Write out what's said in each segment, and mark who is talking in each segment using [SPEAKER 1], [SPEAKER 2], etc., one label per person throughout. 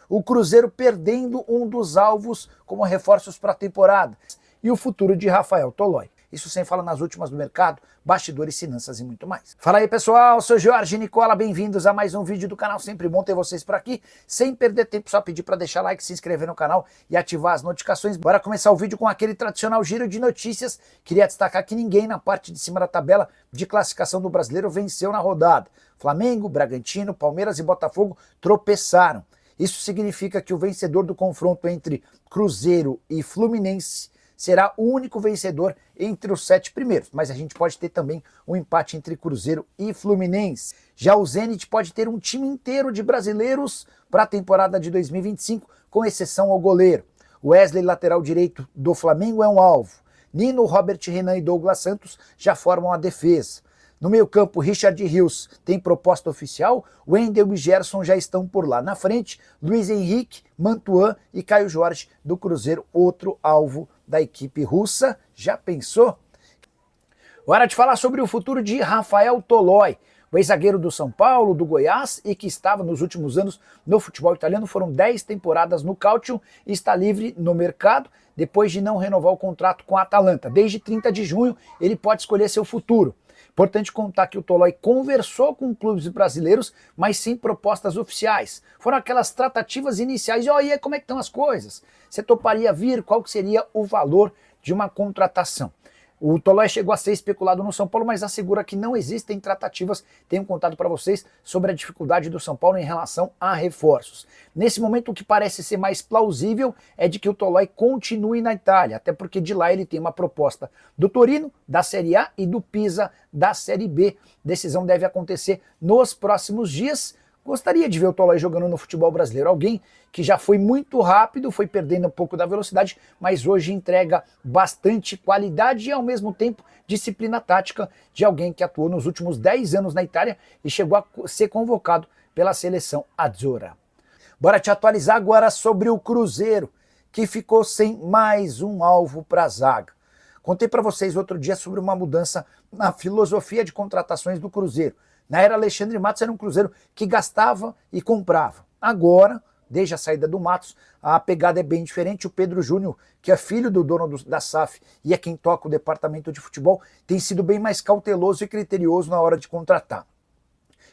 [SPEAKER 1] o Cruzeiro perdendo um dos alvos como reforços para a temporada e o futuro de Rafael Tolói. Isso sem falar nas últimas do mercado, bastidores, finanças e muito mais. Fala aí pessoal, sou Jorge Nicola, bem-vindos a mais um vídeo do canal, sempre bom ter vocês por aqui. Sem perder tempo, só pedir para deixar like, se inscrever no canal e ativar as notificações. Bora começar o vídeo com aquele tradicional giro de notícias. Queria destacar que ninguém na parte de cima da tabela de classificação do Brasileiro venceu na rodada. Flamengo, Bragantino, Palmeiras e Botafogo tropeçaram. Isso significa que o vencedor do confronto entre Cruzeiro e Fluminense será o único vencedor entre os 7 primeiros, mas a gente pode ter também um empate entre Cruzeiro e Fluminense. Já o Zenit pode ter um time inteiro de brasileiros para a temporada de 2025, com exceção ao goleiro. Wesley, lateral direito do Flamengo, é um alvo. Nino, Robert Renan e Douglas Santos já formam a defesa. No meio-campo, Richard Rios tem proposta oficial, Wendel e Gerson já estão por lá. Na frente, Luiz Henrique, Mantuan e Caio Jorge do Cruzeiro, outro alvo da equipe russa. Já pensou? Hora de falar sobre o futuro de Rafael Tolói, o ex-zagueiro do São Paulo, do Goiás e que estava nos últimos anos no futebol italiano. Foram 10 temporadas no Calcio e está livre no mercado depois de não renovar o contrato com a Atalanta. Desde 30 de junho ele pode escolher seu futuro. Importante contar que o Tolói conversou com clubes brasileiros, mas sem propostas oficiais. Foram aquelas tratativas iniciais de, e aí, como é que estão as coisas? Você toparia vir? Qual que seria o valor de uma contratação? O Tolói chegou a ser especulado no São Paulo, mas assegura que não existem tratativas. Tenho contado para vocês sobre a dificuldade do São Paulo em relação a reforços. Nesse momento, o que parece ser mais plausível é de que o Tolói continue na Itália, até porque de lá ele tem uma proposta do Torino, da Série A e do Pisa, da Série B. Decisão deve acontecer nos próximos dias. Gostaria de ver o Tolói jogando no futebol brasileiro. Alguém que já foi muito rápido, foi perdendo um pouco da velocidade, mas hoje entrega bastante qualidade e ao mesmo tempo disciplina tática de alguém que atuou nos últimos 10 anos na Itália e chegou a ser convocado pela seleção azzurra. Bora te atualizar agora sobre o Cruzeiro, que ficou sem mais um alvo para a zaga. Contei para vocês outro dia sobre uma mudança na filosofia de contratações do Cruzeiro. Na era Alexandre Matos era um Cruzeiro que gastava e comprava. Agora, desde a saída do Matos, a pegada é bem diferente. O Pedro Júnior, que é filho do dono da SAF e é quem toca o departamento de futebol, tem sido bem mais cauteloso e criterioso na hora de contratar.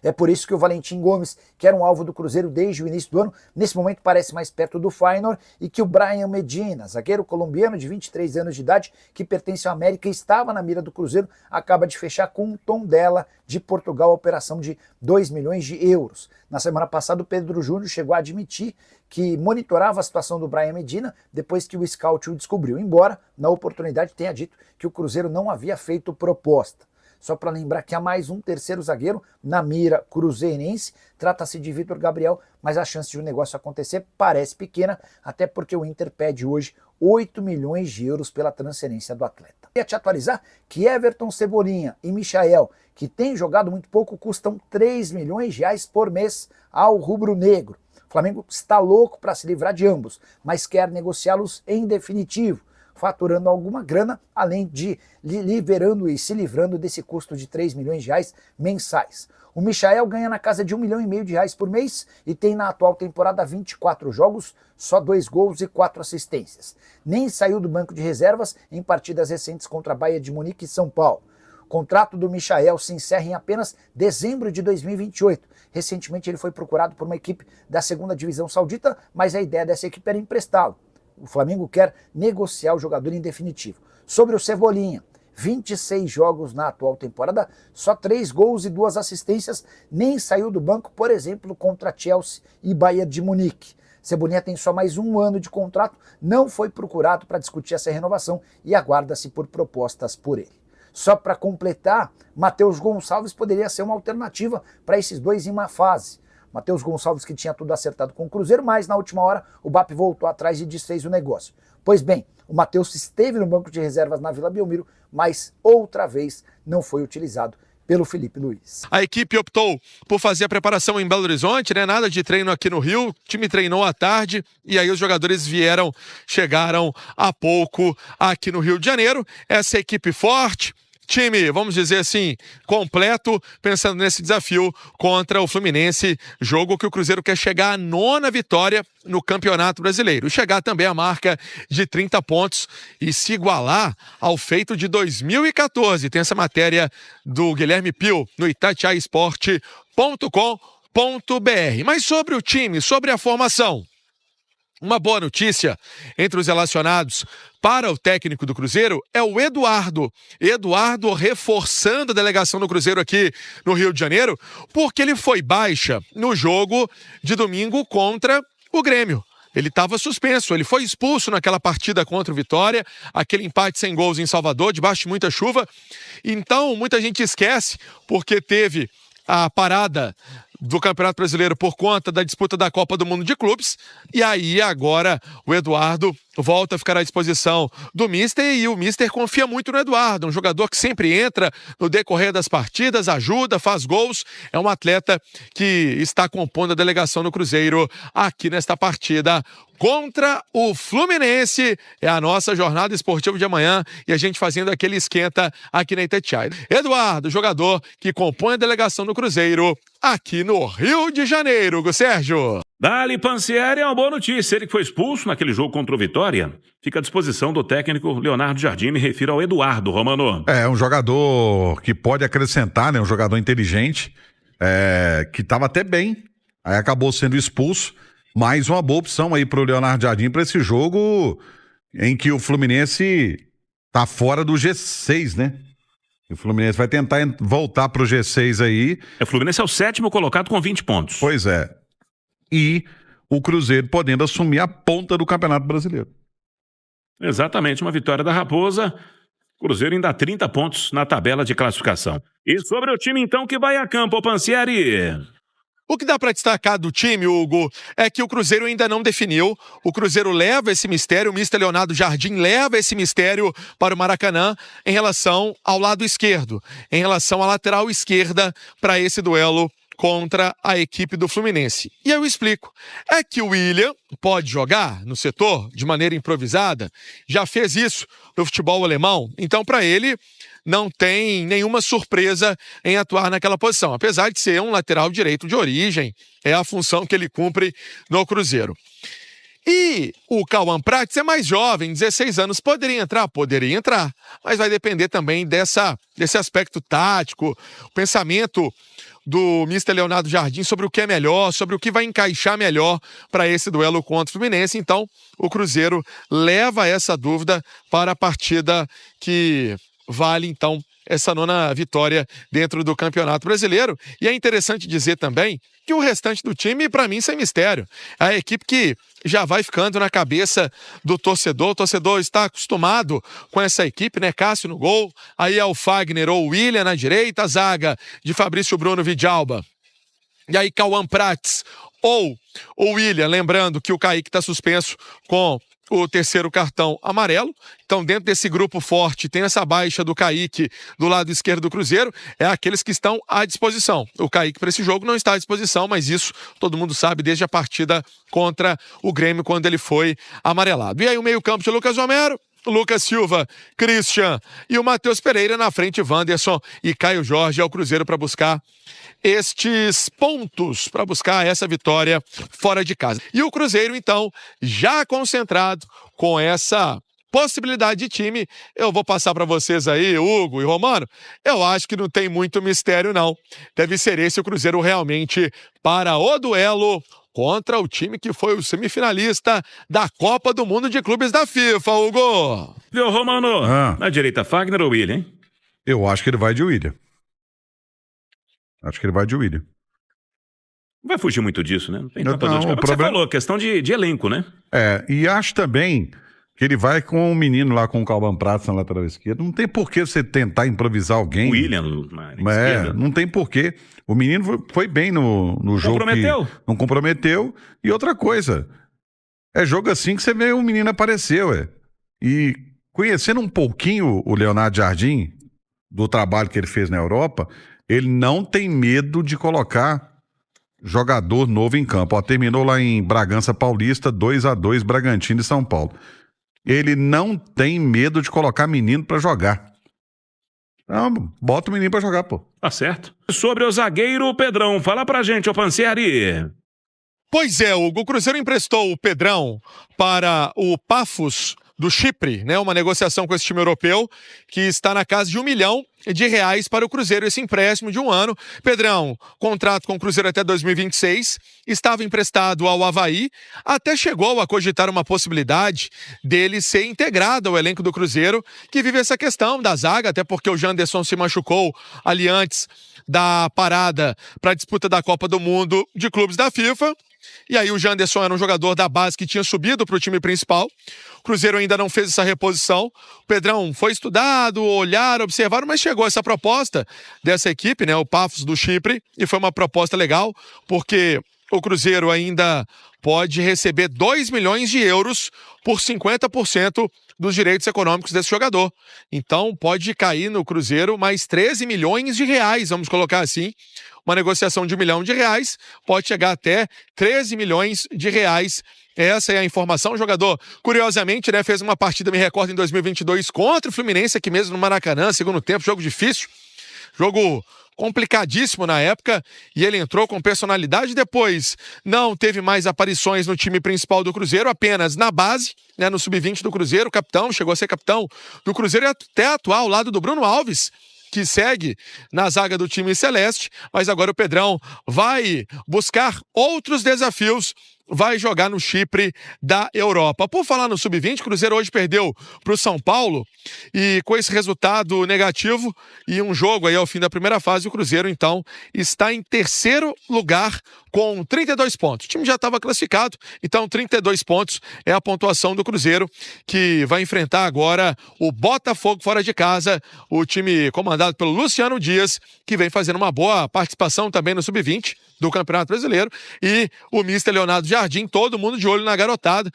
[SPEAKER 1] É por isso que o Valentim Gomes, que era um alvo do Cruzeiro desde o início do ano, nesse momento parece mais perto do Feyenoord, e que o Brian Medina, zagueiro colombiano de 23 anos de idade, que pertence ao América e estava na mira do Cruzeiro, acaba de fechar com um Tondela de Portugal a operação de 2 milhões de euros. Na semana passada, o Pedro Júnior chegou a admitir que monitorava a situação do Brian Medina depois que o scout o descobriu, embora, na oportunidade, tenha dito que o Cruzeiro não havia feito proposta. Só para lembrar que há mais um terceiro zagueiro na mira cruzeirense, trata-se de Vitor Gabriel, mas a chance de um negócio acontecer parece pequena, até porque o Inter pede hoje 8 milhões de euros pela transferência do atleta. Queria te atualizar que Everton, Cebolinha e Michael, que têm jogado muito pouco, custam 3 milhões de reais por mês ao rubro-negro. O Flamengo está louco para se livrar de ambos, mas quer negociá-los em definitivo, faturando alguma grana, além de liberando e se livrando desse custo de 3 milhões de reais mensais. O Michael ganha na casa de 1,5 milhão de reais por mês e tem na atual temporada 24 jogos, só 2 gols e 4 assistências. Nem saiu do banco de reservas em partidas recentes contra a Bayern de Munique e São Paulo. O contrato do Michael se encerra em apenas dezembro de 2028. Recentemente ele foi procurado por uma equipe da segunda divisão saudita, mas a ideia dessa equipe era emprestá-lo. O Flamengo quer negociar o jogador em definitivo. Sobre o Cebolinha, 26 jogos na atual temporada, só 3 gols e 2 assistências, nem saiu do banco, por exemplo, contra Chelsea e Bayern de Munique. Cebolinha tem só mais 1 ano de contrato, não foi procurado para discutir essa renovação e aguarda-se por propostas por ele. Só para completar, Matheus Gonçalves poderia ser uma alternativa para esses dois em uma fase. Matheus Gonçalves, que tinha tudo acertado com o Cruzeiro, mas na última hora o BAP voltou atrás e desfez o negócio. Pois bem, o Matheus esteve no banco de reservas na Vila Belmiro, mas outra vez não foi utilizado pelo Felipe Luiz.
[SPEAKER 2] A equipe optou por fazer a preparação em Belo Horizonte, né? Nada de treino aqui no Rio. O time treinou à tarde e aí os jogadores chegaram há pouco aqui no Rio de Janeiro. Essa equipe forte, time, vamos dizer assim, completo, pensando nesse desafio contra o Fluminense, jogo que o Cruzeiro quer chegar à 9ª vitória no Campeonato Brasileiro, e chegar também à marca de 30 pontos e se igualar ao feito de 2014. Tem essa matéria do Guilherme Pio no itatiaisport.com.br. Mas sobre o time, sobre a formação, uma boa notícia entre os relacionados para o técnico do Cruzeiro é o Eduardo. Eduardo reforçando a delegação do Cruzeiro aqui no Rio de Janeiro, porque ele foi baixa no jogo de domingo contra o Grêmio. Ele estava suspenso, ele foi expulso naquela partida contra o Vitória, aquele empate sem gols em Salvador, debaixo de muita chuva. Então, muita gente esquece, porque teve a parada do Campeonato Brasileiro por conta da disputa da Copa do Mundo de Clubes, e aí agora o Eduardo volta a ficar à disposição do Mister, e o Mister confia muito no Eduardo, um jogador que sempre entra no decorrer das partidas, ajuda, faz gols, é um atleta que está compondo a delegação do Cruzeiro aqui nesta partida contra o Fluminense. É a nossa jornada esportiva de amanhã e a gente fazendo aquele esquenta aqui na Itatiaia. Eduardo, jogador que compõe a delegação do Cruzeiro aqui no Rio de Janeiro, Hugo Sérgio.
[SPEAKER 3] Dali Pansieri é uma boa notícia. Ele que foi expulso naquele jogo contra o Vitória fica à disposição do técnico Leonardo Jardim. Me refiro ao Eduardo, Romano.
[SPEAKER 4] É um jogador que pode acrescentar, né? Um jogador inteligente, que estava até bem, aí acabou sendo expulso. Mais uma boa opção aí pro Leonardo Jardim para esse jogo em que o Fluminense tá fora do G6, né? O Fluminense vai tentar voltar pro G6 aí.
[SPEAKER 3] O Fluminense é o 7º colocado com 20 pontos.
[SPEAKER 4] Pois é. E o Cruzeiro podendo assumir a ponta do Campeonato Brasileiro.
[SPEAKER 3] Exatamente, uma vitória da Raposa. Cruzeiro ainda 30 pontos na tabela de classificação. E sobre o time então que vai a campo, Pansieri.
[SPEAKER 2] O que dá para destacar do time, Hugo, é que o Cruzeiro ainda não definiu. O Cruzeiro leva esse mistério, o mister Leonardo Jardim leva esse mistério para o Maracanã em relação ao lado esquerdo, em relação à lateral esquerda para esse duelo contra a equipe do Fluminense. E eu explico. É que o William pode jogar no setor de maneira improvisada, já fez isso no futebol alemão, então para ele não tem nenhuma surpresa em atuar naquela posição, apesar de ser um lateral direito de origem, é a função que ele cumpre no Cruzeiro. E o Cauã Prates é mais jovem, 16 anos, poderia entrar, mas vai depender também desse aspecto tático, o pensamento do mister Leonardo Jardim sobre o que é melhor, sobre o que vai encaixar melhor para esse duelo contra o Fluminense. Então, o Cruzeiro leva essa dúvida para a partida que vale, então, essa 9ª vitória dentro do Campeonato Brasileiro. E é interessante dizer também que o restante do time, para mim, sem mistério. É a equipe que já vai ficando na cabeça do torcedor. O torcedor está acostumado com essa equipe, né? Cássio no gol, aí é o Fagner ou o William na direita, a zaga de Fabrício Bruno Vidalba. E aí Cauã Prates ou o William, lembrando que o Kaique está suspenso com o 3º cartão amarelo. Então, dentro desse grupo forte, tem essa baixa do Kaique do lado esquerdo do Cruzeiro, é aqueles que estão à disposição. O Kaique para esse jogo não está à disposição, mas isso todo mundo sabe desde a partida contra o Grêmio, quando ele foi amarelado. E aí o meio-campo de Lucas Romero, Lucas Silva, Christian e o Matheus Pereira na frente, Wanderson e Caio Jorge ao Cruzeiro para buscar estes pontos, para buscar essa vitória fora de casa. E o Cruzeiro, então, já concentrado com essa possibilidade de time, eu vou passar para vocês aí, Hugo e Romano, eu acho que não tem muito mistério não. Deve ser esse o Cruzeiro realmente para o duelo contra o time que foi o semifinalista da Copa do Mundo de Clubes da FIFA, Hugo.
[SPEAKER 3] Viu, Romano? Na direita, Fagner ou William, hein?
[SPEAKER 4] Eu acho que ele vai de William.
[SPEAKER 3] Não vai fugir muito disso, né? Não tem tanta
[SPEAKER 4] Não,
[SPEAKER 3] dor de cabeça. Você falou, questão de elenco, né?
[SPEAKER 4] E acho também que ele vai com o menino lá, com o Cauã Prates na lateral esquerda. Não tem por que você tentar improvisar alguém.
[SPEAKER 3] O William na esquerda.
[SPEAKER 4] Não tem por quê. O menino foi bem no jogo. Não comprometeu. E outra coisa, é jogo assim que você vê o menino aparecer, ué. E conhecendo um pouquinho o Leonardo Jardim, do trabalho que ele fez na Europa, ele não tem medo de colocar jogador novo em campo. Ó, terminou lá em Bragança Paulista, 2-2, Bragantino e São Paulo. Ele não tem medo de colocar menino para jogar. Não, bota o menino pra jogar, pô.
[SPEAKER 3] Tá certo. Sobre o zagueiro Pedrão, fala pra gente, ô Pansieri.
[SPEAKER 2] Pois é, Hugo, o Cruzeiro emprestou o Pedrão para o Pafos do Chipre, né? Uma negociação com esse time europeu que está na casa de R$1 milhão para o Cruzeiro, esse empréstimo de 1 ano. Pedrão, contrato com o Cruzeiro até 2026, estava emprestado ao Avaí, até chegou a cogitar uma possibilidade dele ser integrado ao elenco do Cruzeiro, que vive essa questão da zaga, até porque o Janderson se machucou ali antes da parada para a disputa da Copa do Mundo de Clubes da FIFA. E aí o Janderson era um jogador da base que tinha subido para o time principal. O Cruzeiro ainda não fez essa reposição. O Pedrão foi estudado, olharam, observaram, mas chegou essa proposta dessa equipe, né, o Pafos do Chipre, e foi uma proposta legal, porque o Cruzeiro ainda pode receber 2 milhões de euros por 50% dos direitos econômicos desse jogador. Então pode cair no Cruzeiro mais 13 milhões de reais, vamos colocar assim. Uma negociação de R$1 milhão pode chegar até 13 milhões de reais. Essa é a informação. O jogador, curiosamente, né, fez uma partida, me recordo, em 2022 contra o Fluminense, aqui mesmo no Maracanã, segundo tempo, jogo difícil, jogo complicadíssimo na época, e ele entrou com personalidade. Depois não teve mais aparições no time principal do Cruzeiro, apenas na base, né, no sub-20 do Cruzeiro, capitão, chegou a ser capitão do Cruzeiro e até atuar ao lado do Bruno Alves, que segue na zaga do time celeste, mas agora o Pedrão vai buscar outros desafios, vai jogar no Chipre da Europa. Por falar no Sub-20, o Cruzeiro hoje perdeu para o São Paulo, e com esse resultado negativo e um jogo aí ao fim da primeira fase, o Cruzeiro então está em terceiro lugar com 32 pontos. O time já estava classificado, então 32 pontos é a pontuação do Cruzeiro, que vai enfrentar agora o Botafogo fora de casa, o time comandado pelo Luciano Dias, que vem fazendo uma boa participação também no Sub-20 do Campeonato Brasileiro, e o mister Leonardo Jardim, todo mundo de olho na garotada.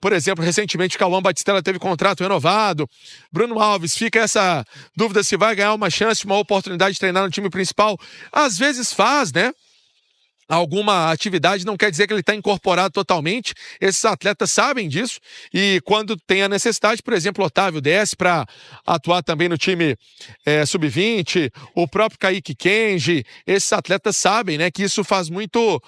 [SPEAKER 2] Por exemplo, recentemente o Cauã Batistella teve contrato renovado. Bruno Alves, fica essa dúvida se vai ganhar uma chance, uma oportunidade de treinar no time principal. Às vezes faz, né? Alguma atividade, não quer dizer que ele está incorporado totalmente. Esses atletas sabem disso, e quando tem a necessidade, por exemplo, o Otávio desce para atuar também no time sub-20, o próprio Kaique Kenji, esses atletas sabem, né, que isso faz muito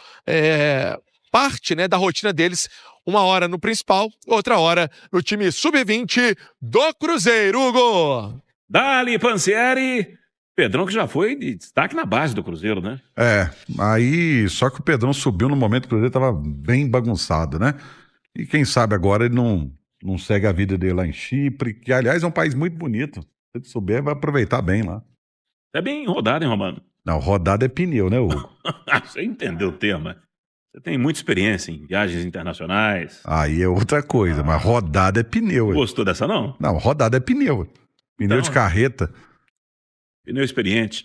[SPEAKER 2] parte, né, da rotina deles, uma hora no principal, outra hora no time sub-20 do Cruzeiro, Hugo!
[SPEAKER 3] Dali, Pansieri! Pedrão que já foi de destaque na base do Cruzeiro, né?
[SPEAKER 4] Aí só que o Pedrão subiu no momento que o Cruzeiro estava bem bagunçado, né? E quem sabe agora ele não segue a vida dele lá em Chipre, que aliás é um país muito bonito. Se ele souber, vai aproveitar bem lá.
[SPEAKER 3] É bem rodado, hein, Romano?
[SPEAKER 4] Não, rodada é pneu, né, Hugo?
[SPEAKER 3] Você entendeu o tema. Você tem muita experiência em viagens internacionais.
[SPEAKER 4] Aí é outra coisa, mas rodada é pneu.
[SPEAKER 3] Gostou dessa, não?
[SPEAKER 4] Não, rodada é pneu. Pneu de carreta.
[SPEAKER 3] Pneu experiente.